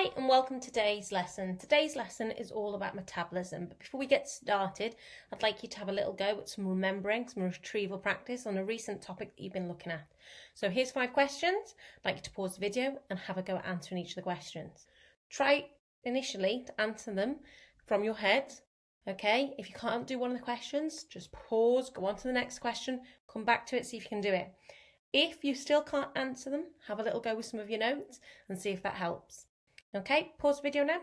Hi and welcome to today's lesson. Today's lesson is all about metabolism, but before we get started, I'd like you to have a little go at some remembering, some retrieval practice on a recent topic that you've been looking at. So here's 5 questions. I'd like you to pause the video and have a go at answering each of the questions. Try initially to answer them from your head, okay? If you can't do one of the questions, just pause, go on to the next question, come back to it, see if you can do it. If you still can't answer them, have a little go with some of your notes and see if that helps. Okay, pause the video now.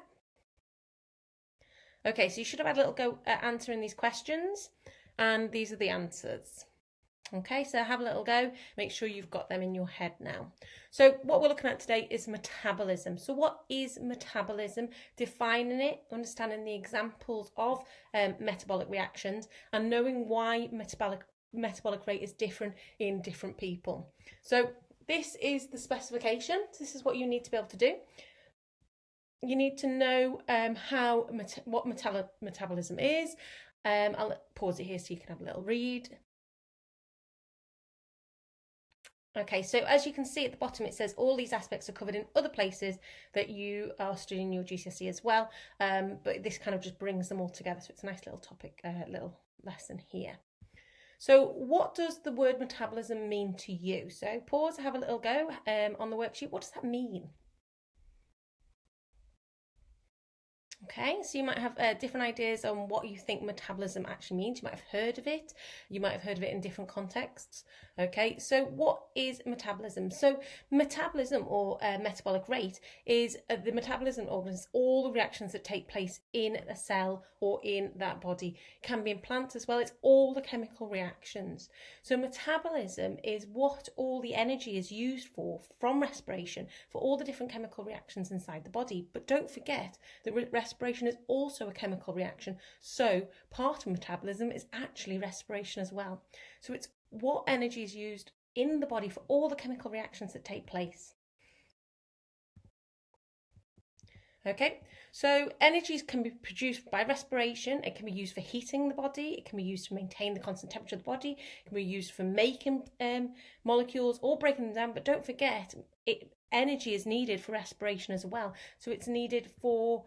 Okay, so you should have had a little go at answering these questions, and these are the answers. Okay, so have a little go, make sure you've got them in your head now. So what we're looking at today is metabolism. So what is metabolism? Defining it, understanding the examples of metabolic reactions, and knowing why metabolic rate is different in different people. So this is the specification. This is what you need to be able to do. You need to know what metabolism is. I'll pause it here so you can have a little read. Okay, so as you can see at the bottom, it says all these aspects are covered in other places that you are studying your GCSE as well, but this kind of just brings them all together. So it's a nice little topic, little lesson here. So what does the word metabolism mean to you? So pause, have a little go on the worksheet. What does that mean? Okay, so you might have different ideas on what you think metabolism actually means. You might have heard of it. You might have heard of it in different contexts. Okay, so what is metabolism? So metabolism or metabolic rate is the metabolism organism, all the reactions that take place in a cell or in that body. It can be in plants as well. It's all the chemical reactions. So metabolism is what all the energy is used for from respiration for all the different chemical reactions inside the body. But don't forget that respiration is also a chemical reaction, so part of metabolism is actually respiration as well. So it's what energy is used in the body for all the chemical reactions that take place. Okay, so energies can be produced by respiration. It can be used for heating the body. It can be used to maintain the constant temperature of the body. It can be used for making molecules or breaking them down. But don't forget, energy is needed for respiration as well. So it's needed for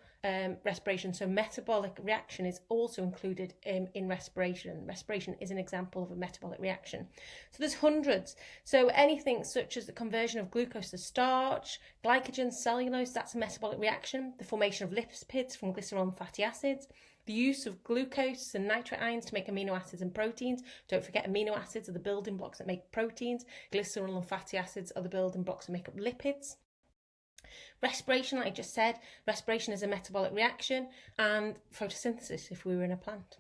respiration. So metabolic reaction is also included in respiration. Respiration is an example of a metabolic reaction. So there's hundreds. So anything such as the conversion of glucose to starch, glycogen, cellulose, that's a metabolic reaction. The formation of lipids from glycerol and fatty acids. The use of glucose and nitrate ions to make amino acids and proteins. Don't forget, amino acids are the building blocks that make proteins. Glycerol and fatty acids are the building blocks that make up lipids. Respiration, like I just said, respiration is a metabolic reaction, and photosynthesis if we were in a plant.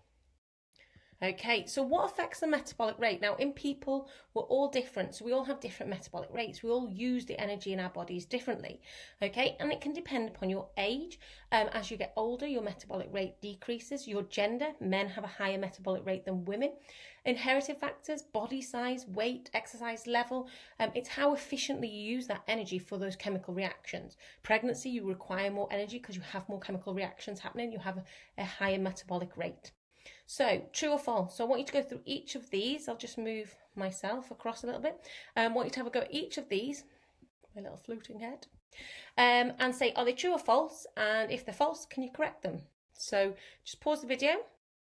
Okay, so what affects the metabolic rate? Now, in people, we're all different, so we all have different metabolic rates. We all use the energy in our bodies differently, okay? And it can depend upon your age. As you get older, your metabolic rate decreases. Your gender, men have a higher metabolic rate than women. Inherited factors, body size, weight, exercise level, it's how efficiently you use that energy for those chemical reactions. Pregnancy, you require more energy because you have more chemical reactions happening. You have a higher metabolic rate. So, true or false? So I want you to go through each of these. I'll just move myself across a little bit. I want you to have a go at each of these, my little floating head, and say, are they true or false? And if they're false, can you correct them? So just pause the video,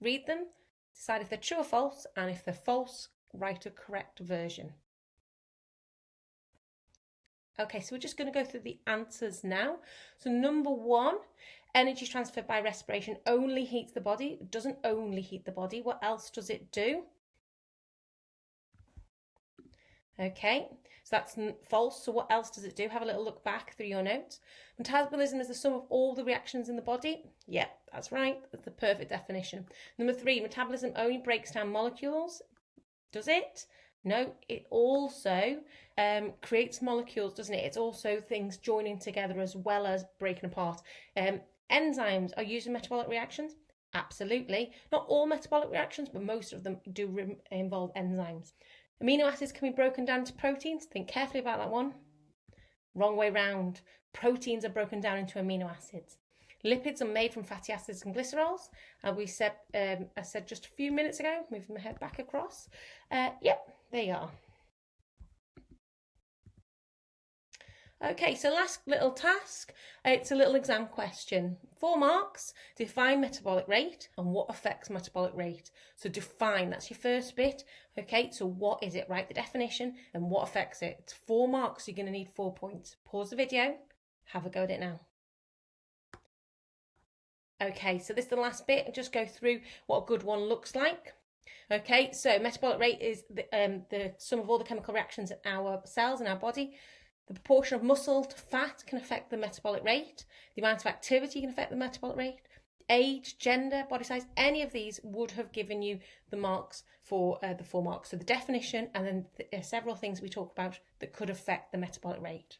read them, decide if they're true or false, and if they're false, write a correct version. Okay, so we're just going to go through the answers now. So number 1, energy transferred by respiration only heats the body. It doesn't only heat the body. What else does it do? Okay, so that's false. So what else does it do? Have a little look back through your notes. Metabolism is the sum of all the reactions in the body. Yep, that's right. That's the perfect definition. Number 3, metabolism only breaks down molecules. Does it? No, it also creates molecules, doesn't it? It's also things joining together as well as breaking apart. Enzymes are used in metabolic reactions. Absolutely. Not all metabolic reactions, but most of them do involve enzymes. Amino acids can be broken down into proteins. Think carefully about that one. Wrong way round. Proteins are broken down into amino acids. Lipids are made from fatty acids and glycerols. I said just a few minutes ago, moving my head back across. Yep, there you are. Okay, so last little task, it's a little exam question. 4 marks, define metabolic rate and what affects metabolic rate. So define, that's your first bit. Okay, so what is it? Write the definition and what affects it. It's 4 marks, you're going to need 4 points. Pause the video, have a go at it now. Okay, so this is the last bit, just go through what a good one looks like. Okay, so metabolic rate is the sum of all the chemical reactions in our cells in our body. The proportion of muscle to fat can affect the metabolic rate. The amount of activity can affect the metabolic rate. Age, gender, body size, any of these would have given you the marks for the 4 marks. So the definition and then several things we talk about that could affect the metabolic rate.